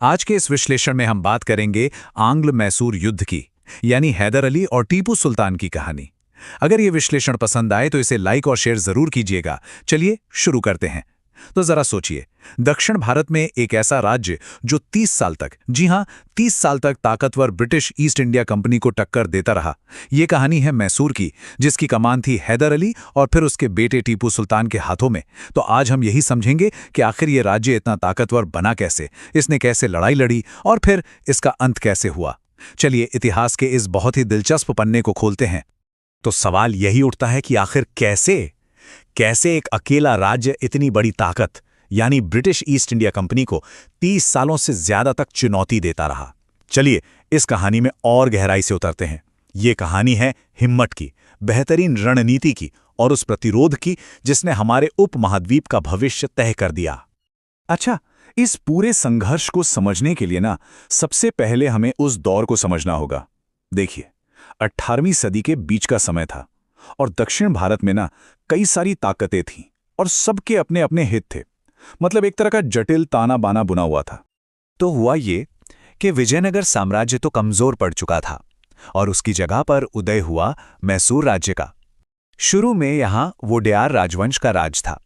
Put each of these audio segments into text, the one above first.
आज के इस विश्लेषण में हम बात करेंगे आंग्ल मैसूर युद्ध की, यानी हैदर अली और टीपू सुल्तान की कहानी। अगर ये विश्लेषण पसंद आए तो इसे लाइक और शेयर जरूर कीजिएगा। चलिए शुरू करते हैं। तो जरा सोचिए, दक्षिण भारत में एक ऐसा राज्य जो 30 साल तक, जी हां 30 साल तक ताकतवर ब्रिटिश ईस्ट इंडिया कंपनी को टक्कर देता रहा। ये कहानी है मैसूर की, जिसकी कमान थी हैदर अली और फिर उसके बेटे टीपू सुल्तान के हाथों में। तो आज हम यही समझेंगे कि आखिर ये राज्य इतना ताकतवर बना कैसे, इसने कैसे लड़ाई लड़ी और फिर इसका अंत कैसे हुआ। चलिए इतिहास के इस बहुत ही दिलचस्प पन्ने को खोलते हैं। तो सवाल यही उठता है कि आखिर कैसे एक अकेला राज्य इतनी बड़ी ताकत यानी ब्रिटिश ईस्ट इंडिया कंपनी को 30 सालों से ज्यादा तक चुनौती देता रहा। चलिए इस कहानी में और गहराई से उतरते हैं। ये कहानी है हिम्मत की, बेहतरीन रणनीति की और उस प्रतिरोध की जिसने हमारे उपमहाद्वीप का भविष्य तय कर दिया। अच्छा, इस पूरे संघर्ष को समझने के लिए सबसे पहले हमें उस दौर को समझना होगा। देखिए, 18वीं सदी के बीच का समय था और दक्षिण भारत में कई सारी ताकतें थीं और सबके अपने अपने हित थे। मतलब एक तरह का जटिल ताना बाना बुना हुआ था। तो हुआ ये कि विजयनगर साम्राज्य तो कमजोर पड़ चुका था और उसकी जगह पर उदय हुआ मैसूर राज्य का। शुरू में यहां वोडेयार राजवंश का राज था,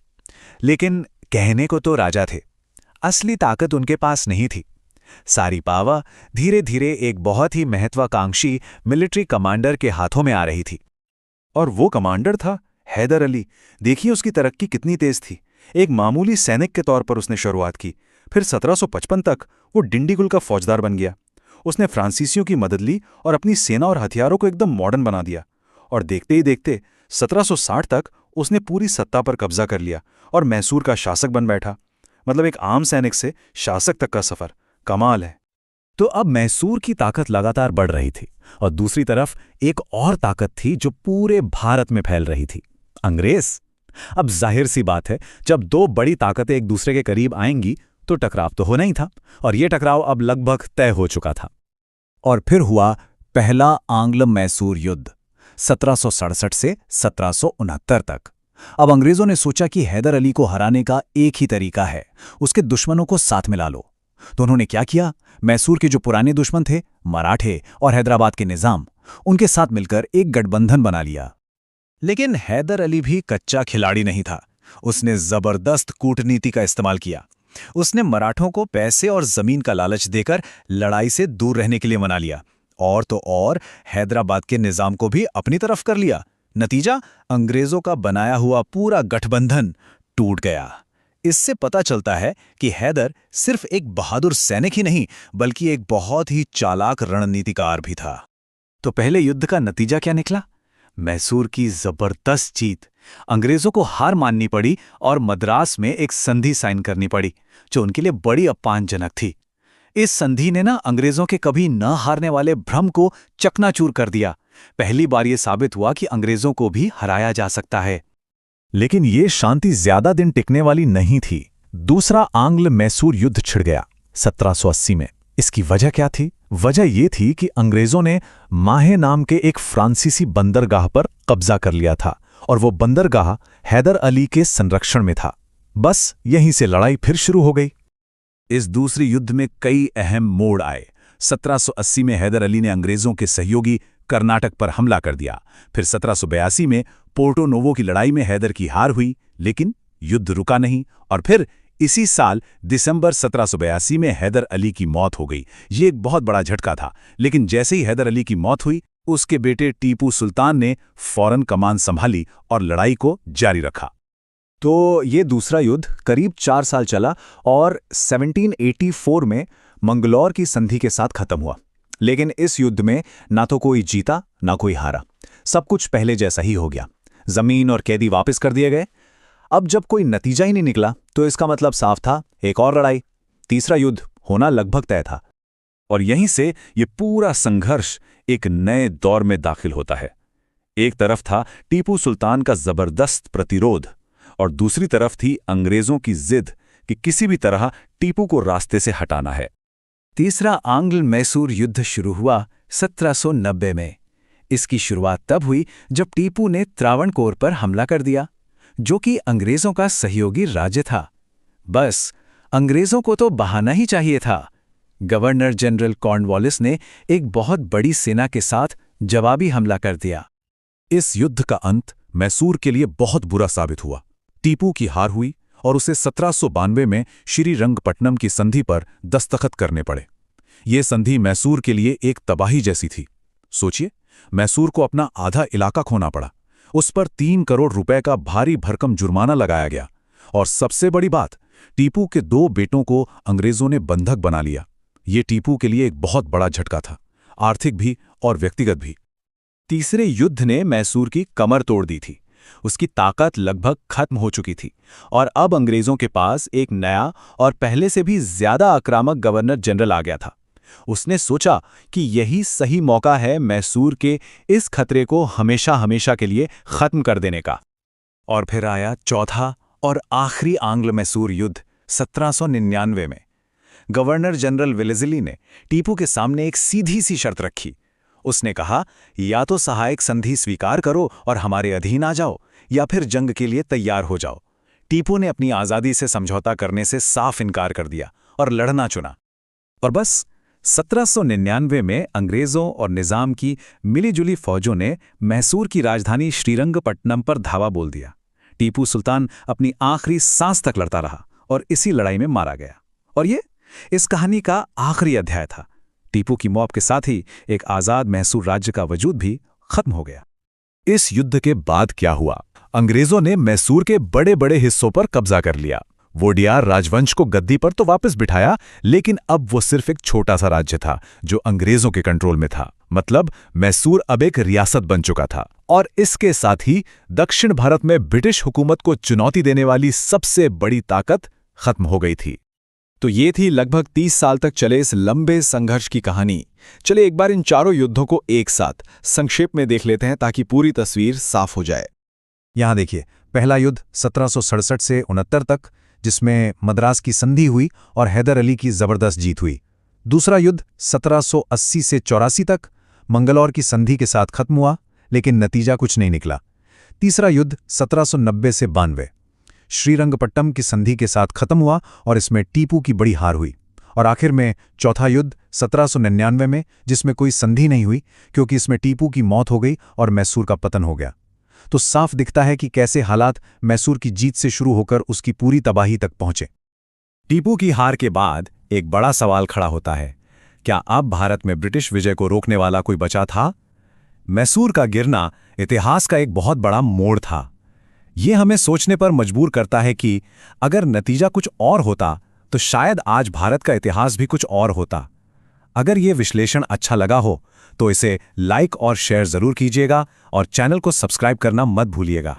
लेकिन कहने को तो राजा थे, असली ताकत उनके पास नहीं थी। सारी पावर धीरे धीरे एक बहुत ही महत्वाकांक्षी मिलिट्री कमांडर के हाथों में आ रही थी। और वो कमांडर था हैदर अली। देखिए उसकी तरक्की कितनी तेज थी। एक मामूली सैनिक के तौर पर उसने शुरुआत की, फिर 1755 तक वो डिंडीगुल का फौजदार बन गया। उसने फ्रांसीसियों की मदद ली और अपनी सेना और हथियारों को एकदम मॉडर्न बना दिया। और देखते ही देखते 1760 तक उसने पूरी सत्ता पर कब्जा कर लिया और मैसूर का शासक बन बैठा। मतलब एक आम सैनिक से शासक तक का सफर, कमाल है। तो अब मैसूर की ताकत लगातार बढ़ रही थी और दूसरी तरफ एक और ताकत थी जो पूरे भारत में फैल रही थी, अंग्रेज। अब जाहिर सी बात है, जब दो बड़ी ताकतें एक दूसरे के करीब आएंगी तो टकराव तो होना ही था और यह टकराव अब लगभग तय हो चुका था। और फिर हुआ पहला आंग्ल मैसूर युद्ध 1767 से 1769 तक। अब अंग्रेजों ने सोचा कि हैदर अली को हराने का एक ही तरीका है, उसके दुश्मनों को साथ मिला लो। तो उन्होंने क्या किया, मैसूर के जो पुराने दुश्मन थे, मराठे और हैदराबाद के निजाम, उनके साथ मिलकर एक गठबंधन बना लिया। लेकिन हैदर अली भी कच्चा खिलाड़ी नहीं था। उसने जबरदस्त कूटनीति का इस्तेमाल किया। उसने मराठों को पैसे और जमीन का लालच देकर लड़ाई से दूर रहने के लिए मना लिया और तो और हैदराबाद के निजाम को भी अपनी तरफ कर लिया। नतीजा, अंग्रेजों का बनाया हुआ पूरा गठबंधन टूट गया। इससे पता चलता है कि हैदर सिर्फ एक बहादुर सैनिक ही नहीं, बल्कि एक बहुत ही चालाक रणनीतिकार भी था। तो पहले युद्ध का नतीजा क्या निकला? मैसूर की जबरदस्त जीत। अंग्रेजों को हार माननी पड़ी और मद्रास में एक संधि साइन करनी पड़ी, जो उनके लिए बड़ी अपमानजनक थी। इस संधि ने अंग्रेजों के कभी न हारने वाले भ्रम को चकनाचूर कर दिया। पहली बार यह साबित हुआ कि अंग्रेजों को भी हराया जा सकता है। लेकिन ये शांति ज्यादा दिन टिकने वाली नहीं थी। दूसरा आंग्ल मैसूर युद्ध छिड़ गया 1780 में। इसकी वजह क्या थी? वजह यह थी कि अंग्रेजों ने माहे नाम के एक फ्रांसीसी बंदरगाह पर कब्जा कर लिया था और वो बंदरगाह हैदर अली के संरक्षण में था। बस यहीं से लड़ाई फिर शुरू हो गई। इस दूसरे युद्ध में कई अहम मोड़ आए। 1780 में हैदर अली ने अंग्रेजों के सहयोगी कर्नाटक पर हमला कर दिया। फिर 1782 में पोर्टो नोवो की लड़ाई में हैदर की हार हुई, लेकिन युद्ध रुका नहीं और फिर इसी साल दिसंबर 1782 में हैदर अली की मौत हो गई। ये एक बहुत बड़ा झटका था, लेकिन जैसे ही हैदर अली की मौत हुई, उसके बेटे टीपू सुल्तान ने फौरन कमान संभाली और लड़ाई को जारी रखा। तो ये दूसरा युद्ध करीब 4 साल चला और 1784 में मंगलौर की संधि के साथ खत्म हुआ। लेकिन इस युद्ध में ना तो कोई जीता ना कोई हारा, सब कुछ पहले जैसा ही हो गया। जमीन और कैदी वापस कर दिए गए। अब जब कोई नतीजा ही नहीं निकला तो इसका मतलब साफ था, एक और लड़ाई, तीसरा युद्ध होना लगभग तय था। और यहीं से ये पूरा संघर्ष एक नए दौर में दाखिल होता है। एक तरफ था टीपू सुल्तान का जबरदस्त प्रतिरोध और दूसरी तरफ थी अंग्रेजों की जिद कि किसी भी तरह टीपू को रास्ते से हटाना है। तीसरा आंग्ल मैसूर युद्ध शुरू हुआ 1790 में। इसकी शुरुआत तब हुई जब टीपू ने त्रावणकोर पर हमला कर दिया, जो कि अंग्रेजों का सहयोगी राज्य था। बस अंग्रेजों को तो बहाना ही चाहिए था। गवर्नर जनरल कॉर्नवालिस ने एक बहुत बड़ी सेना के साथ जवाबी हमला कर दिया। इस युद्ध का अंत मैसूर के लिए बहुत बुरा साबित हुआ। टीपू की हार हुई और उसे 1792 में श्रीरंगपट्टनम की संधि पर दस्तखत करने पड़े। ये संधि मैसूर के लिए एक तबाही जैसी थी। सोचिए, मैसूर को अपना आधा इलाका खोना पड़ा, उस पर 3 करोड़ रुपए का भारी भरकम जुर्माना लगाया गया, और सबसे बड़ी बात, टीपू के 2 बेटों को अंग्रेजों ने बंधक बना लिया। ये टीपू के लिए एक बहुत बड़ा झटका था, आर्थिक भी और व्यक्तिगत भी। तीसरे युद्ध ने मैसूर की कमर तोड़ दी थी। उसकी ताकत लगभग खत्म हो चुकी थी और अब अंग्रेजों के पास एक नया और पहले से भी ज्यादा आक्रामक गवर्नर जनरल आ गया था। उसने सोचा कि यही सही मौका है मैसूर के इस खतरे को हमेशा हमेशा के लिए खत्म कर देने का। और फिर आया चौथा और आखिरी आंग्ल मैसूर युद्ध 1799 में। गवर्नर जनरल वेलेज़ली ने टीपू के सामने एक सीधी सी शर्त रखी। उसने कहा, या तो सहायक संधि स्वीकार करो और हमारे अधीन आ जाओ, या फिर जंग के लिए तैयार हो जाओ। टीपू ने अपनी आज़ादी से समझौता करने से साफ इनकार कर दिया और लड़ना चुना। और बस 1799 में अंग्रेज़ों और निज़ाम की मिलीजुली फौजों ने मैसूर की राजधानी श्रीरंगपट्टनम पर धावा बोल दिया। टीपू सुल्तान अपनी आखिरी सांस तक लड़ता रहा और इसी लड़ाई में मारा गया। और ये इस कहानी का आखिरी अध्याय था। टीपू की मौत के साथ ही एक आज़ाद मैसूर राज्य का वजूद भी खत्म हो गया। इस युद्ध के बाद क्या हुआ? अंग्रेजों ने मैसूर के बड़े बड़े हिस्सों पर कब्जा कर लिया। वोडियार राजवंश को गद्दी पर तो वापस बिठाया, लेकिन अब वो सिर्फ एक छोटा सा राज्य था जो अंग्रेजों के कंट्रोल में था। मतलब मैसूर अब एक रियासत बन चुका था। और इसके साथ ही दक्षिण भारत में ब्रिटिश हुकूमत को चुनौती देने वाली सबसे बड़ी ताकत खत्म हो गई थी। तो ये थी लगभग 30 साल तक चले इस लंबे संघर्ष की कहानी। चलिए एक बार इन चारों युद्धों को एक साथ संक्षेप में देख लेते हैं ताकि पूरी तस्वीर साफ हो जाए। यहां देखिए, पहला युद्ध 1767 से 69 तक, जिसमें मद्रास की संधि हुई और हैदर अली की जबरदस्त जीत हुई। दूसरा युद्ध 1780 से 84 तक, मंगलौर की संधि के साथ खत्म हुआ, लेकिन नतीजा कुछ नहीं निकला। तीसरा युद्ध 1790 से 92, श्रीरंगपट्टम की संधि के साथ खत्म हुआ और इसमें टीपू की बड़ी हार हुई। और आखिर में चौथा युद्ध 1799 में, जिसमें कोई संधि नहीं हुई क्योंकि इसमें टीपू की मौत हो गई और मैसूर का पतन हो गया। तो साफ दिखता है कि कैसे हालात मैसूर की जीत से शुरू होकर उसकी पूरी तबाही तक पहुंचे। टीपू की हार के बाद एक बड़ा सवाल खड़ा होता है, क्या अब भारत में ब्रिटिश विजय को रोकने वाला कोई बचा था? मैसूर का गिरना इतिहास का एक बहुत बड़ा मोड़ था। ये हमें सोचने पर मजबूर करता है कि अगर नतीजा कुछ और होता तो शायद आज भारत का इतिहास भी कुछ और होता। अगर ये विश्लेषण अच्छा लगा हो तो इसे लाइक और शेयर जरूर कीजिएगा और चैनल को सब्सक्राइब करना मत भूलिएगा।